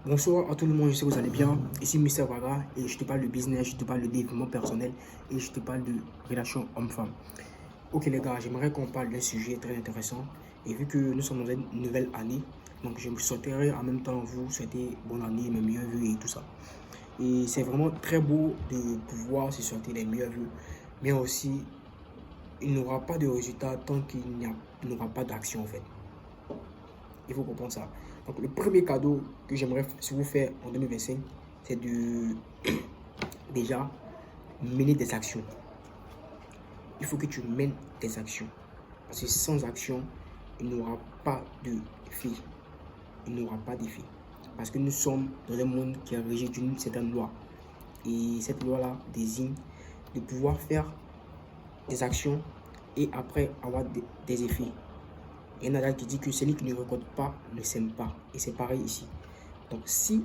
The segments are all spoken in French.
Bonsoir à tout le monde, je sais que vous allez bien. Ici Mister Waga et je te parle de business, je te parle de développement personnel et je te parle de relations homme-femme. Ok les gars, j'aimerais qu'on parle d'un sujet très intéressant et vu que nous sommes dans une nouvelle année, donc je me souhaiterais en même temps vous souhaiter bonne année, mes meilleurs vœux et tout ça. Et c'est vraiment très beau de pouvoir se souhaiter les meilleurs vœux, mais aussi il n'y aura pas de résultat tant qu'il n'y aura pas d'action en fait. Il faut comprendre ça. Donc, le premier cadeau que j'aimerais vous faire en 2025, c'est de déjà mener des actions. Il faut que tu mènes des actions. Parce que sans action, il n'y aura pas de filles. Il n'y aura pas de filles. Parce que nous sommes dans un monde qui est régi d'une certaine loi. Et cette loi-là désigne de pouvoir faire des actions et après avoir des effets. Il y a un adage qui dit que celui qui ne récolte pas ne sème pas. Et c'est pareil ici. Donc si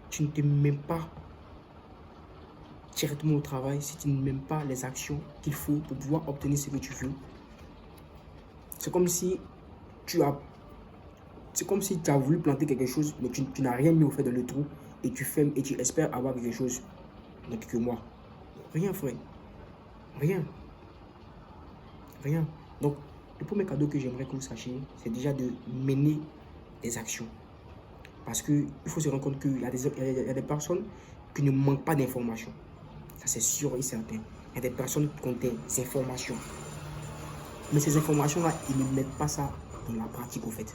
tu ne te mets pas directement au travail, si tu ne mets pas les actions qu'il faut pour pouvoir obtenir ce que tu veux, c'est comme si tu as voulu planter quelque chose, mais tu n'as rien mis au fait dans le trou et tu fermes et tu espères avoir quelque chose dans quelques mois. Rien, frère. Rien. Rien. Donc, le premier cadeau que j'aimerais que vous sachiez, c'est déjà de mener des actions. Parce qu'il faut se rendre compte qu'il y a des personnes qui ne manquent pas d'informations. Ça, c'est sûr et certain. Il y a des personnes qui ont des informations. Mais ces informations-là, ils ne mettent pas ça dans la pratique, au fait.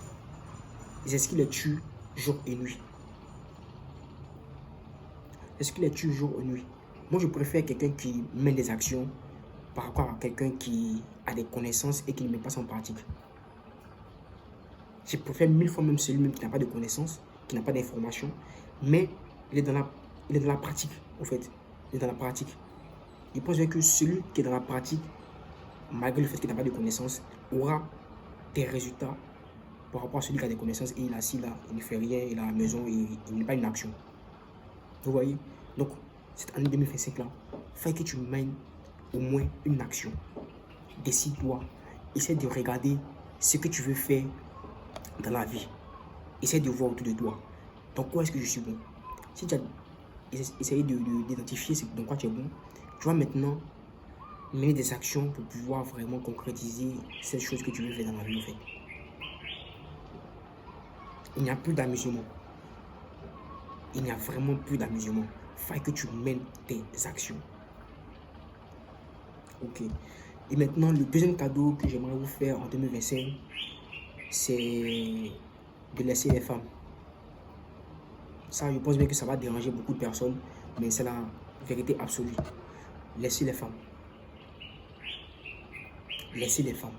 C'est ce qui les tue jour et nuit. C'est ce qui les tue jour et nuit. Moi, je préfère quelqu'un qui mène des actions par rapport à quelqu'un qui a des connaissances et qui ne met pas ça en pratique. Je préfère 1000 fois même celui-même qui n'a pas de connaissances, qui n'a pas d'informations, mais il est dans la pratique, au fait. Il est dans la pratique. Je pense que celui qui est dans la pratique, malgré le fait qu'il n'a pas de connaissances, aura des résultats par rapport à celui qui a des connaissances et il est assis là, il ne fait rien, il est à la maison, il n'est pas une action. Vous voyez? Donc, cette année 2025 là, il faut que tu mènes au moins une action. Décide-toi. Essaie de regarder ce que tu veux faire dans la vie. Essaie de voir autour de toi. Dans quoi est-ce que je suis bon? Si tu as essayé d'identifier dans quoi tu es bon, tu vas maintenant mener des actions pour pouvoir vraiment concrétiser ces choses que tu veux faire dans la vie, en fait. Il n'y a plus d'amusement. Il n'y a vraiment plus d'amusement. Il faut que tu mènes tes actions. Ok. Et maintenant, le deuxième cadeau que j'aimerais vous faire en 2025, c'est de laisser les femmes. Ça, je pense bien que ça va déranger beaucoup de personnes, mais c'est la vérité absolue. Laissez les femmes. Laissez les femmes.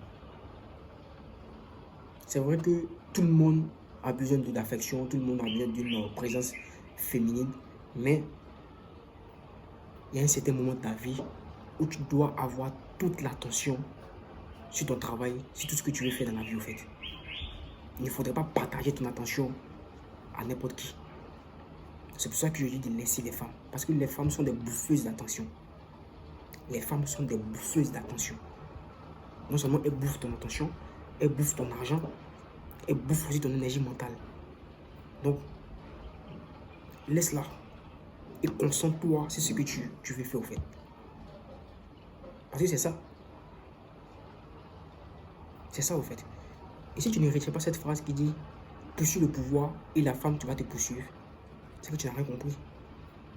C'est vrai que tout le monde a besoin d'affection, tout le monde a besoin d'une présence féminine, mais il y a un certain moment de ta vie où tu dois avoir toute l'attention sur ton travail, sur tout ce que tu veux faire dans la vie, en fait. Il ne faudrait pas partager ton attention à n'importe qui. C'est pour ça que je dis de laisser les femmes. Parce que les femmes sont des bouffeuses d'attention. Les femmes sont des bouffeuses d'attention. Non seulement elles bouffent ton attention, elles bouffent ton argent, elles bouffent aussi ton énergie mentale. Donc, laisse-la et concentre-toi sur ce que tu veux faire, au fait. Parce que c'est ça. C'est ça, au fait. Et si tu ne retiens pas cette phrase qui dit « Poursuis le pouvoir et la femme, tu vas te poursuivre », c'est que tu n'as rien compris.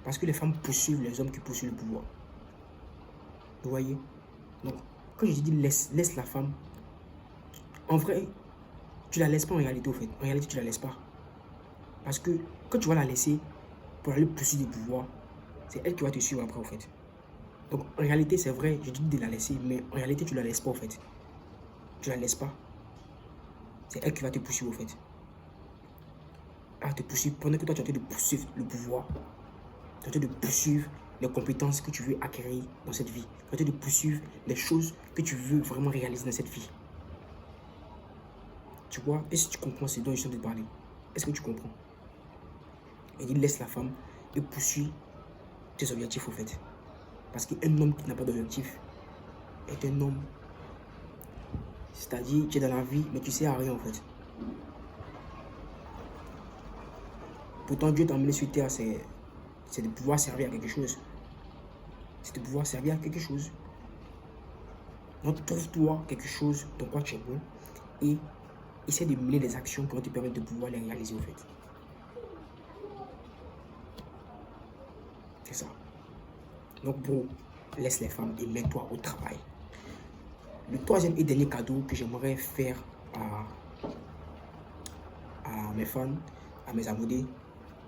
Parce que les femmes poursuivent les hommes qui poursuivent le pouvoir. Vous voyez? Donc, quand je dis laisse la femme, en vrai, tu la laisses pas en réalité, au fait. En réalité, tu la laisses pas. Parce que quand tu vas la laisser pour aller poursuivre le pouvoir, c'est elle qui va te suivre après, au fait. Donc, en réalité, c'est vrai, je dis de la laisser, mais en réalité, tu la laisses pas, au fait. Tu la laisses pas. C'est elle qui va te poursuivre, au fait. Elle va te poursuivre pendant que toi, tu es en train de poursuivre le pouvoir. Tu es en train de poursuivre les compétences que tu veux acquérir dans cette vie. Tu es en train de poursuivre les choses que tu veux vraiment réaliser dans cette vie. Tu vois? Et si tu comprends ce dont je suis en train de parler, est-ce que tu comprends? Il dit laisse la femme et poursuis tes objectifs, au fait. Parce qu'un homme qui n'a pas d'objectif est un homme. C'est-à-dire, tu es dans la vie, mais tu sais à rien, en fait. Pourtant, Dieu t'a emmené sur terre, c'est de pouvoir servir à quelque chose. C'est de pouvoir servir à quelque chose. Donc, trouve-toi quelque chose dans quoi tu es bon et essaie de mener des actions qui vont te permettre de pouvoir les réaliser au fait. C'est ça. Donc, bro, laisse les femmes et mets-toi au travail. Le troisième et dernier cadeau que j'aimerais faire à mes fans, à mes abonnés,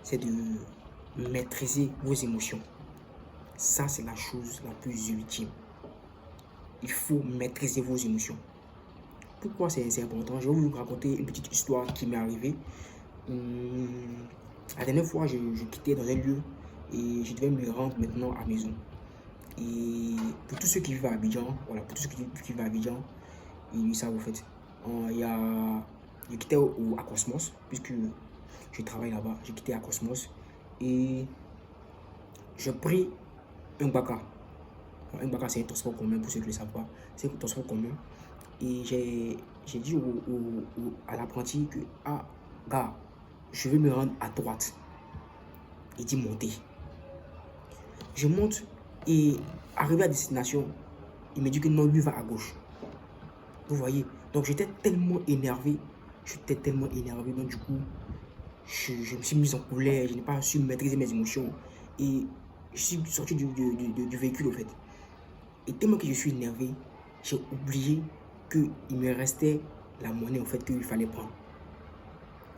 c'est de maîtriser vos émotions. Ça, c'est la chose la plus ultime. Il faut maîtriser vos émotions. Pourquoi c'est important? Je vais vous raconter une petite histoire qui m'est arrivée. La dernière fois, je quittais dans un lieu et je devais me rendre maintenant à la maison. Et pour tous ceux qui vivent à Abidjan, voilà, pour tous ceux qui vivent à Abidjan, ils savent en fait. Je quittais à Cosmos, puisque je travaille là-bas. J'ai quitté à Cosmos et je pris un baka. Un baka, c'est un transport commun pour ceux qui ne le savent pas. C'est un transport commun. Et j'ai dit à l'apprenti que, ah, gars, je vais me rendre à droite. Il dit monter. Je monte et arrivé à destination, il me dit que non, lui va à gauche. Vous voyez? Donc j'étais tellement énervé. Donc du coup, je me suis mis en colère. Je n'ai pas su maîtriser mes émotions. Et je suis sorti du véhicule au fait. Et tellement que je suis énervé, j'ai oublié qu'il me restait la monnaie en fait qu'il fallait prendre.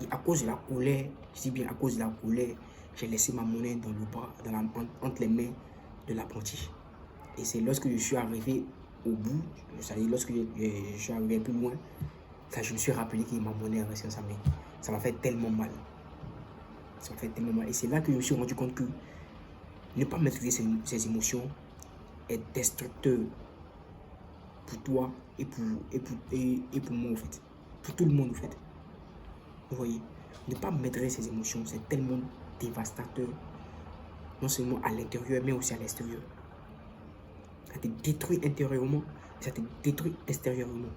Et à cause de la colère, je dis bien à cause de la colère, j'ai laissé ma monnaie dans le bras, entre les mains de l'apprenti. Et c'est lorsque je suis arrivé au bout, c'est-à-dire lorsque je suis arrivé un peu loin, là, je me suis rappelé que ma monnaie est restée dans sa main. Ça m'a fait tellement mal. Ça m'a fait tellement mal. Et c'est là que je me suis rendu compte que ne pas maîtriser ses émotions est destructeur pour toi et pour moi en fait. Pour tout le monde en fait. Vous voyez, ne pas maîtriser ses émotions, c'est tellement dévastateur. Non seulement à l'intérieur, mais aussi à l'extérieur. Ça te détruit intérieurement, ça te détruit extérieurement.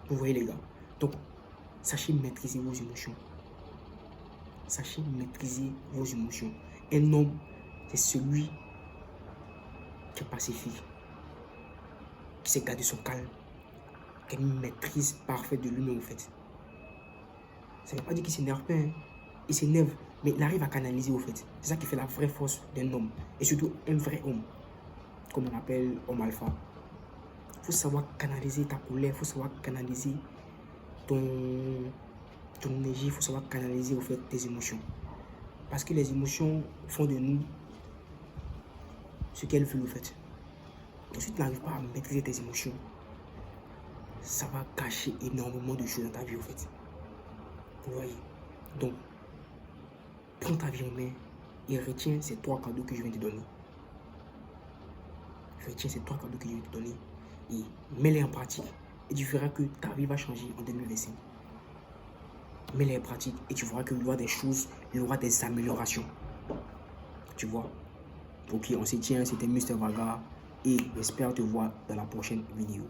Vous voyez les gars. Donc, sachez maîtriser vos émotions. Sachez maîtriser vos émotions. Un homme, c'est celui qui est pacifique, qui sait garder son calme, qui a une maîtrise parfaite de lui-même en fait. Ça ne veut pas dire qu'il s'énerve pas, hein. Il s'énerve, mais il arrive à canaliser au fait. C'est ça qui fait la vraie force d'un homme. Et surtout un vrai homme, comme on appelle homme alpha. Il faut savoir canaliser ta colère, il faut savoir canaliser ton énergie, il faut savoir canaliser au fait tes émotions. Parce que les émotions font de nous ce qu'elles veulent au fait. Et si tu n'arrives pas à maîtriser tes émotions, ça va cacher énormément de choses dans ta vie au fait. Vous voyez? Donc, prends ta vie en main et retiens ces 3 cadeaux que je viens de te donner. Retiens ces 3 cadeaux que je viens de te donner et mets-les en pratique. Et tu verras que ta vie va changer en 2025. Mets-les en pratique et tu verras qu'il y aura des choses, il y aura des améliorations. Tu vois? Ok, on se tient, c'était Mr. Vaga et j'espère te voir dans la prochaine vidéo.